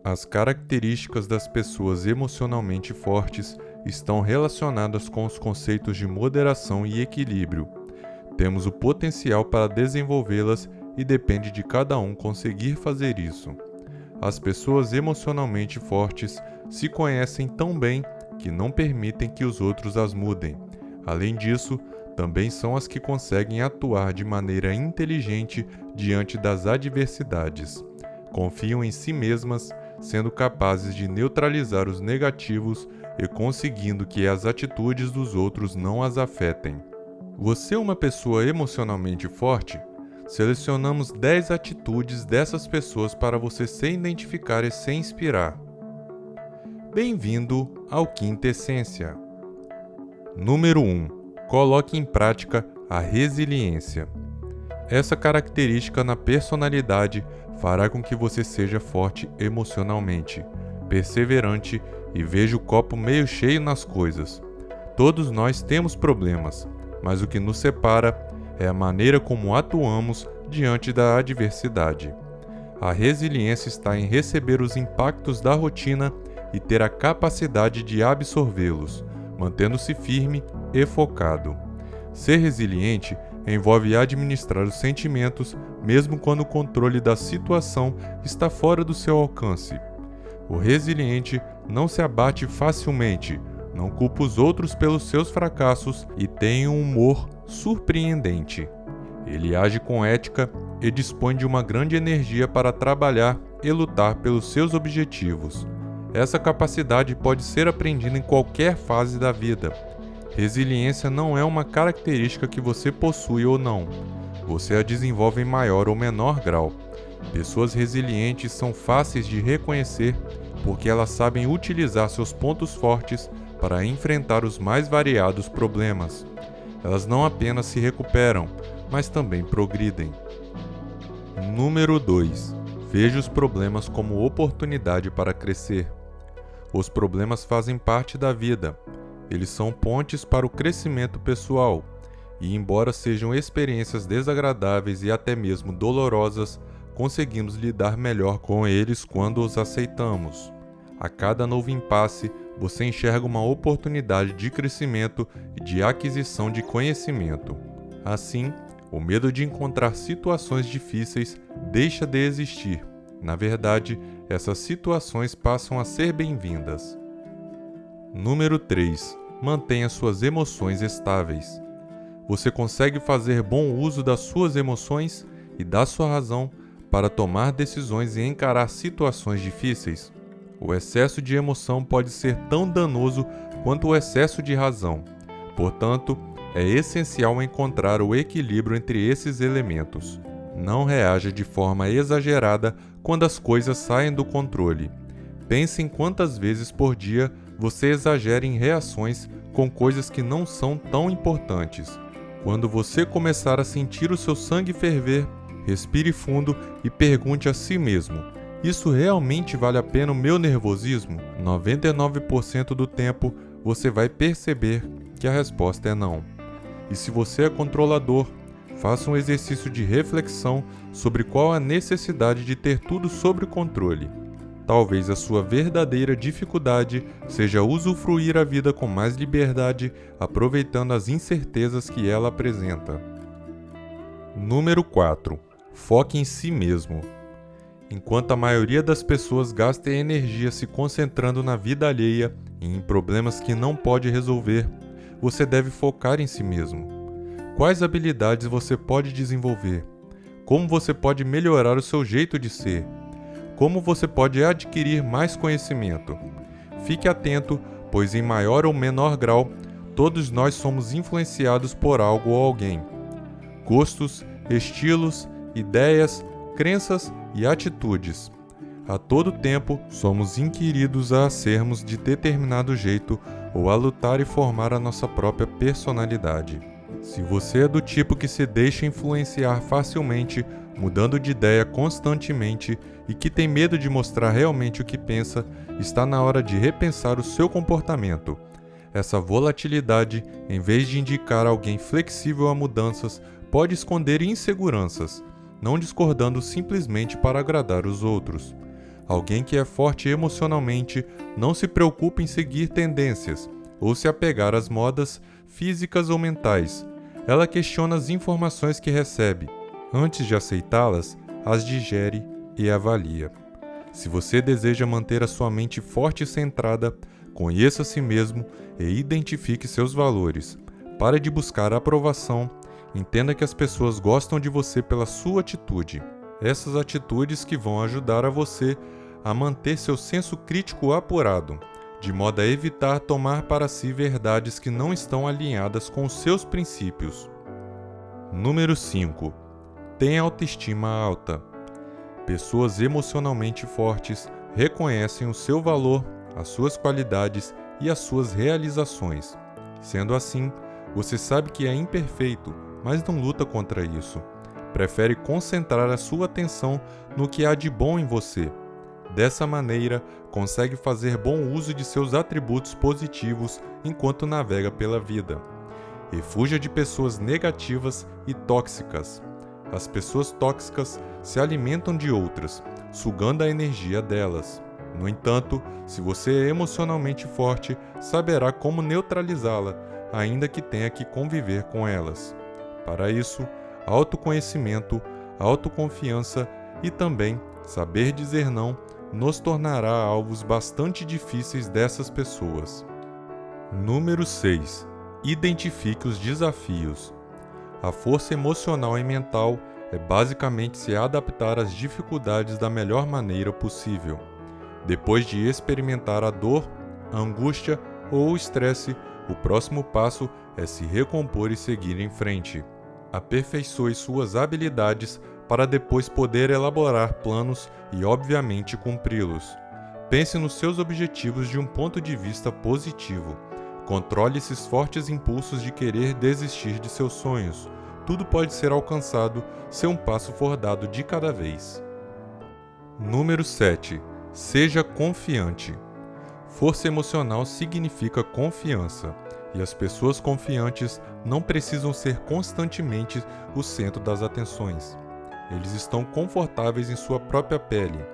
As características das pessoas emocionalmente fortes estão relacionadas com os conceitos de moderação e equilíbrio. Temos o potencial para desenvolvê-las e depende de cada um conseguir fazer isso. As pessoas emocionalmente fortes se conhecem tão bem que não permitem que os outros as mudem. Além disso, também são as que conseguem atuar de maneira inteligente diante das adversidades. Confiam em si mesmas, sendo capazes de neutralizar os negativos e conseguindo que as atitudes dos outros não as afetem. Você é uma pessoa emocionalmente forte? Selecionamos 10 atitudes dessas pessoas para você se identificar e se inspirar. Bem-vindo ao Quinta Essência. Número 1. Coloque em prática a resiliência. Essa característica na personalidade fará com que você seja forte emocionalmente, perseverante e veja o copo meio cheio nas coisas. Todos nós temos problemas, mas o que nos separa é a maneira como atuamos diante da adversidade. A resiliência está em receber os impactos da rotina e ter a capacidade de absorvê-los, mantendo-se firme e focado. Ser resiliente envolve administrar os sentimentos, mesmo quando o controle da situação está fora do seu alcance. O resiliente não se abate facilmente, não culpa os outros pelos seus fracassos e tem um humor surpreendente. Ele age com ética e dispõe de uma grande energia para trabalhar e lutar pelos seus objetivos. Essa capacidade pode ser aprendida em qualquer fase da vida. Resiliência não é uma característica que você possui ou não. Você a desenvolve em maior ou menor grau. Pessoas resilientes são fáceis de reconhecer porque elas sabem utilizar seus pontos fortes para enfrentar os mais variados problemas. Elas não apenas se recuperam, mas também progridem. Número 2. Veja os problemas como oportunidade para crescer. Os problemas fazem parte da vida. Eles são pontes para o crescimento pessoal, e embora sejam experiências desagradáveis e até mesmo dolorosas, conseguimos lidar melhor com eles quando os aceitamos. A cada novo impasse, você enxerga uma oportunidade de crescimento e de aquisição de conhecimento. Assim, o medo de encontrar situações difíceis deixa de existir. Na verdade, essas situações passam a ser bem-vindas. Número 3. Mantenha suas emoções estáveis. Você consegue fazer bom uso das suas emoções e da sua razão para tomar decisões e encarar situações difíceis? O excesso de emoção pode ser tão danoso quanto o excesso de razão. Portanto, é essencial encontrar o equilíbrio entre esses elementos. Não reaja de forma exagerada quando as coisas saem do controle. Pense em quantas vezes por dia você exagera em reações com coisas que não são tão importantes. Quando você começar a sentir o seu sangue ferver, respire fundo e pergunte a si mesmo: isso realmente vale a pena o meu nervosismo? 99% do tempo você vai perceber que a resposta é não. E se você é controlador, faça um exercício de reflexão sobre qual a necessidade de ter tudo sob controle. Talvez a sua verdadeira dificuldade seja usufruir a vida com mais liberdade, aproveitando as incertezas que ela apresenta. Número 4. Foque em si mesmo. Enquanto a maioria das pessoas gasta energia se concentrando na vida alheia e em problemas que não pode resolver, você deve focar em si mesmo. Quais habilidades você pode desenvolver? Como você pode melhorar o seu jeito de ser? Como você pode adquirir mais conhecimento? Fique atento, pois em maior ou menor grau, todos nós somos influenciados por algo ou alguém. Gostos, estilos, ideias, crenças e atitudes. A todo tempo, somos inquiridos a sermos de determinado jeito ou a lutar e formar a nossa própria personalidade. Se você é do tipo que se deixa influenciar facilmente, mudando de ideia constantemente e que tem medo de mostrar realmente o que pensa, está na hora de repensar o seu comportamento. Essa volatilidade, em vez de indicar alguém flexível a mudanças, pode esconder inseguranças, não discordando simplesmente para agradar os outros. Alguém que é forte emocionalmente não se preocupa em seguir tendências ou se apegar às modas físicas ou mentais. Ela questiona as informações que recebe. Antes de aceitá-las, as digere e avalia. Se você deseja manter a sua mente forte e centrada, conheça a si mesmo e identifique seus valores. Pare de buscar aprovação. Entenda que as pessoas gostam de você pela sua atitude. Essas atitudes que vão ajudar a você a manter seu senso crítico apurado, de modo a evitar tomar para si verdades que não estão alinhadas com os seus princípios. Número 5. Tenha autoestima alta. Pessoas emocionalmente fortes reconhecem o seu valor, as suas qualidades e as suas realizações. Sendo assim, você sabe que é imperfeito, mas não luta contra isso. Prefere concentrar a sua atenção no que há de bom em você. Dessa maneira, consegue fazer bom uso de seus atributos positivos enquanto navega pela vida. E fuja de pessoas negativas e tóxicas. As pessoas tóxicas se alimentam de outras, sugando a energia delas. No entanto, se você é emocionalmente forte, saberá como neutralizá-la, ainda que tenha que conviver com elas. Para isso, autoconhecimento, autoconfiança e também saber dizer não nos tornará alvos bastante difíceis dessas pessoas. Número 6. Identifique os desafios. A força emocional e mental é basicamente se adaptar às dificuldades da melhor maneira possível. Depois de experimentar a dor, a angústia ou o estresse, o próximo passo é se recompor e seguir em frente. Aperfeiçoe suas habilidades para depois poder elaborar planos e, obviamente, cumpri-los. Pense nos seus objetivos de um ponto de vista positivo. Controle esses fortes impulsos de querer desistir de seus sonhos. Tudo pode ser alcançado se um passo for dado de cada vez. Número 7. Seja confiante. Força emocional significa confiança, e as pessoas confiantes não precisam ser constantemente o centro das atenções. Eles estão confortáveis em sua própria pele.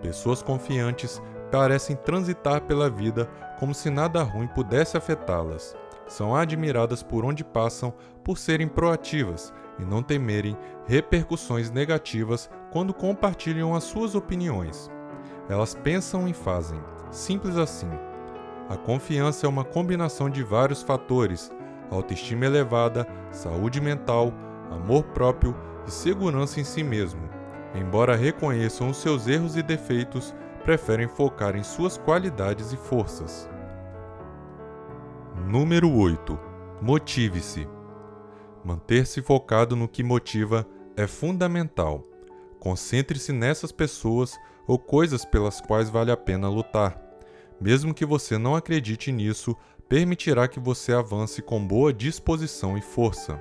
Pessoas confiantes parecem transitar pela vida como se nada ruim pudesse afetá-las. São admiradas por onde passam por serem proativas e não temerem repercussões negativas quando compartilham as suas opiniões. Elas pensam e fazem, simples assim. A confiança é uma combinação de vários fatores: autoestima elevada, saúde mental, amor próprio e segurança em si mesmo. Embora reconheçam os seus erros e defeitos, preferem focar em suas qualidades e forças. Número 8. Motive-se. Manter-se focado no que motiva é fundamental. Concentre-se nessas pessoas ou coisas pelas quais vale a pena lutar. Mesmo que você não acredite nisso, permitirá que você avance com boa disposição e força.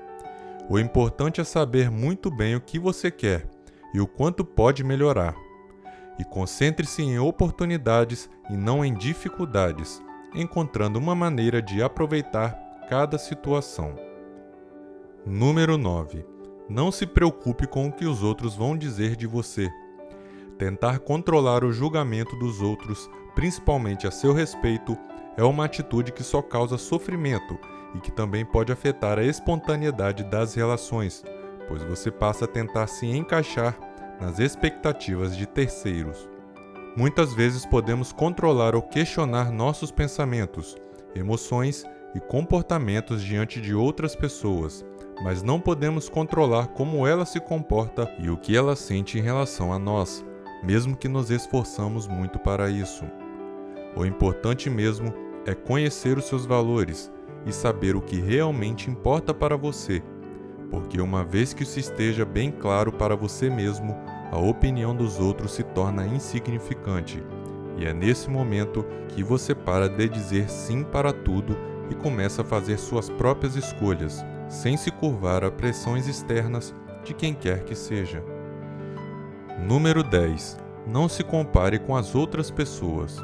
O importante é saber muito bem o que você quer e o quanto pode melhorar. E concentre-se em oportunidades e não em dificuldades, encontrando uma maneira de aproveitar cada situação. Número 9. Não se preocupe com o que os outros vão dizer de você. Tentar controlar o julgamento dos outros, principalmente a seu respeito, é uma atitude que só causa sofrimento e que também pode afetar a espontaneidade das relações, pois você passa a tentar se encaixar nas expectativas de terceiros. Muitas vezes podemos controlar ou questionar nossos pensamentos, emoções e comportamentos diante de outras pessoas, mas não podemos controlar como ela se comporta e o que ela sente em relação a nós, mesmo que nos esforçamos muito para isso. O importante mesmo é conhecer os seus valores e saber o que realmente importa para você, porque uma vez que isso esteja bem claro para você mesmo, a opinião dos outros se torna insignificante, e é nesse momento que você para de dizer sim para tudo e começa a fazer suas próprias escolhas, sem se curvar a pressões externas de quem quer que seja. Número 10. Não se compare com as outras pessoas.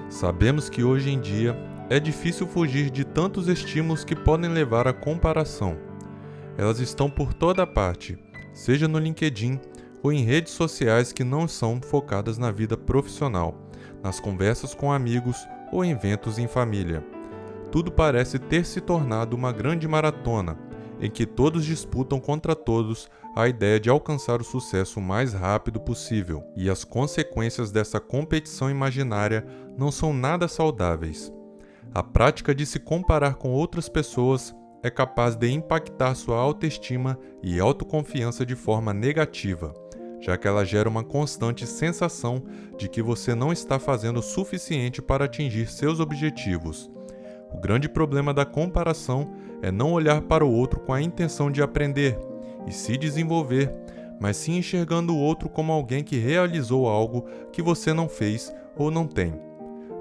Sabemos que hoje em dia é difícil fugir de tantos estímulos que podem levar à comparação. Elas estão por toda parte, seja no LinkedIn ou em redes sociais que não são focadas na vida profissional, nas conversas com amigos ou em eventos em família. Tudo parece ter se tornado uma grande maratona, em que todos disputam contra todos a ideia de alcançar o sucesso o mais rápido possível, e as consequências dessa competição imaginária não são nada saudáveis. A prática de se comparar com outras pessoas é capaz de impactar sua autoestima e autoconfiança de forma negativa, já que ela gera uma constante sensação de que você não está fazendo o suficiente para atingir seus objetivos. O grande problema da comparação é não olhar para o outro com a intenção de aprender e se desenvolver, mas sim enxergando o outro como alguém que realizou algo que você não fez ou não tem.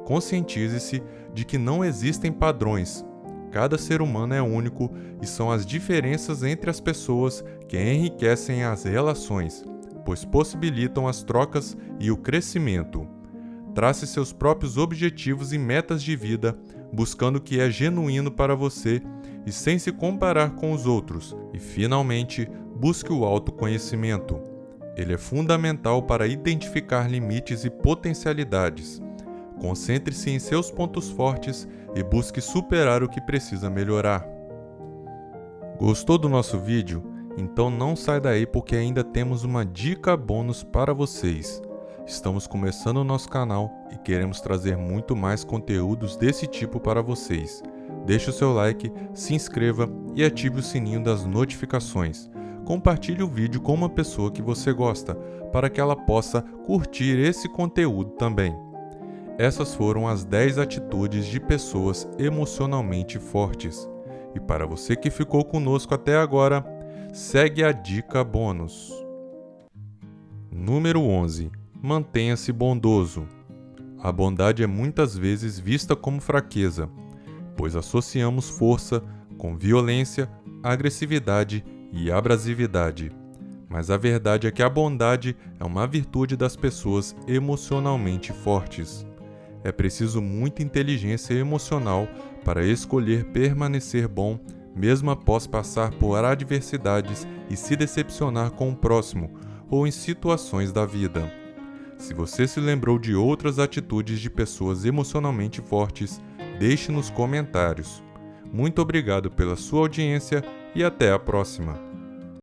Conscientize-se de que não existem padrões. Cada ser humano é único e são as diferenças entre as pessoas que enriquecem as relações, pois possibilitam as trocas e o crescimento. Trace seus próprios objetivos e metas de vida, buscando o que é genuíno para você e sem se comparar com os outros. E, finalmente, busque o autoconhecimento. Ele é fundamental para identificar limites e potencialidades. Concentre-se em seus pontos fortes e busque superar o que precisa melhorar. Gostou do nosso vídeo? Então não sai daí porque ainda temos uma dica bônus para vocês. Estamos começando o nosso canal e queremos trazer muito mais conteúdos desse tipo para vocês. Deixe o seu like, se inscreva e ative o sininho das notificações. Compartilhe o vídeo com uma pessoa que você gosta, para que ela possa curtir esse conteúdo também. Essas foram as 10 atitudes de pessoas emocionalmente fortes. E para você que ficou conosco até agora, segue a dica bônus. Número 11. Mantenha-se bondoso. A bondade é muitas vezes vista como fraqueza, pois associamos força com violência, agressividade e abrasividade. Mas a verdade é que a bondade é uma virtude das pessoas emocionalmente fortes. É preciso muita inteligência emocional para escolher permanecer bom, mesmo após passar por adversidades e se decepcionar com o próximo ou em situações da vida. Se você se lembrou de outras atitudes de pessoas emocionalmente fortes, deixe nos comentários. Muito obrigado pela sua audiência e até a próxima!